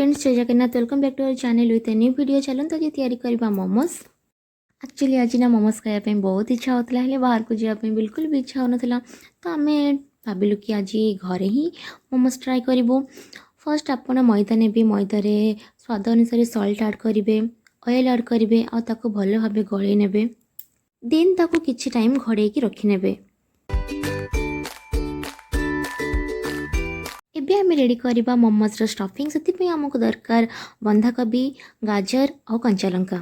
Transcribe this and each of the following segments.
Friends, जय Jagannath. Welcome back to our channel with a new video. चलते आज तैयारी करबा मोमोज। एक्चुअली आज ना मोमोज खाया बहुत इच्छा होता है, बाहर को जावाई बिल्कुल भी इच्छा होना। तो आम भाविलु कि आज घरे ही मोमोज ट्राए करूँ। फर्स्ट आप मैदा ने मैदारे स्वाद अनुसार सल्ट ऐड करेंगे, ऑयल ऐड करेंगे, आउ भल भाव गले ने, देन ताकू किछि टाइम घोड़े रखिने। एबे आम रेडी करवा मोमोज स्टफिंग। से आमको दरकार बंधाकोबी, गाजर और कंचा लंका।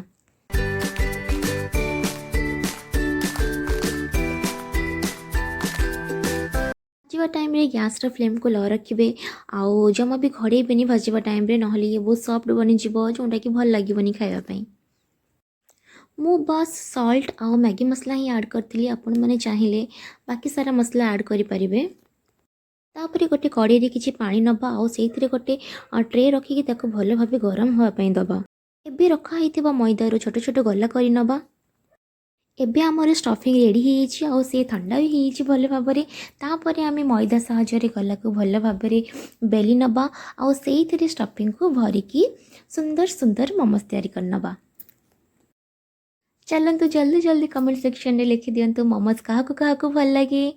भाजवा टाइम रे गैस फ्लेम को लो रखिए, आउ जमा भी घड़ेबे भाजवा टाइम रे, नहले ये बहुत सॉफ्ट बनी जोटा कि भल लगे खावाई। मु बस सॉल्ट आउ मैगी मसला ही ऐड करी। आपण मैंने चाहिए बाकी सारा मसला ऐड करें। तापर गोटे कड़े किसी पानी नवा, आउ से गोटे ट्रे रखिकी भल भाव गरम होगापी दबा। एबे रखाई मैदार छोट छोट गला कर नवा। एबे आमर स्टफिंग रेडी हो से ठंडा भी हो भल भाव। तापर आम मैदा साहाय्य गला को भल भाव बेली नवा, आउ से स्टफिंग को भरिकी सुंदर सुंदर मोमोज तैयारी कर नवा। चलतु जल्दी जल्दी कमेंट सेक्शन में लिखि दिंतु मोमोज क्या भल लगे।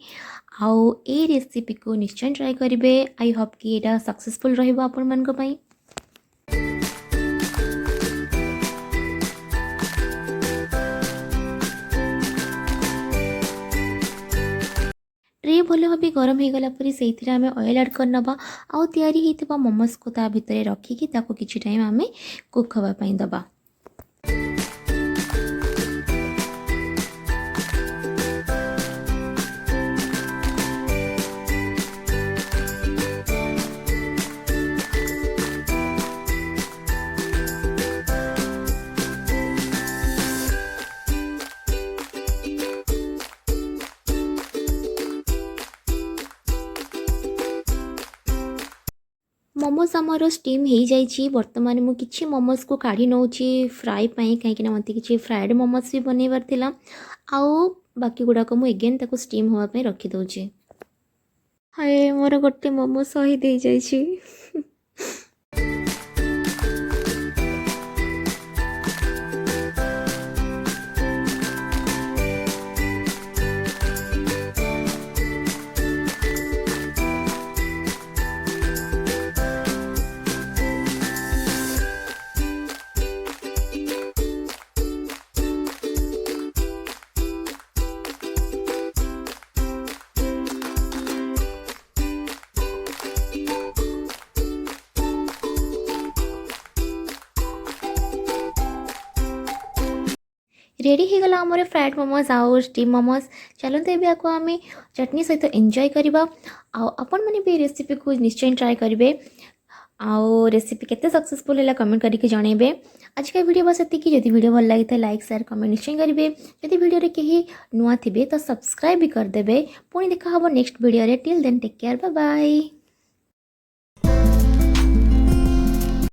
आउ ए रेसिपी को निश्चय ट्राए करेंगे। आई होप कि एटा सक्सेसफुल रहिबो आपण मानक पई। ट्रे भल भाव गरम हो गला पर से आम ऑयल ऐड कर नवा, आउ तैयारी होइतिबा मोमोज को ता भितर रखिकी ताको किछि टाइम आम कुक हवा पई दबा। मोमोज आमर स्टीम हो जाइए। बर्तमान मु किछि मोमोज को काढ़ी नौची फ्राए पाई, कहीं मत कि फ्राएड मोमोज भी बनइबार थिला। आउ बाकी गुड़ाक मु एगेन ताको स्टीम होगा रखी दउची। हाय मोर गोटे मोमो शहीद हो जाइए। रेडी हो गला आमर फ्राएड मोमोज आउ स्टीम मोमोज। चलते एबे आको आम चटनी सहित एंजॉय करबा। आपण माने भी रेसिपी को निश्चय ट्राए करेंगे। आउ रेसिपी केते सक्सेसफुल है कमेंट करके जनइबे। आज का वीडियो बस एतिकी। जदि वीडियो भल लगी लाइक शेयर कमेंट निश्चय करेंगे। जदि वीडियो रे कहीं नुआ थे तो सब्सक्राइब भी करदे। पुणी देखा हम नेक्स्ट वीडियो रे। Till then take care, bye bye.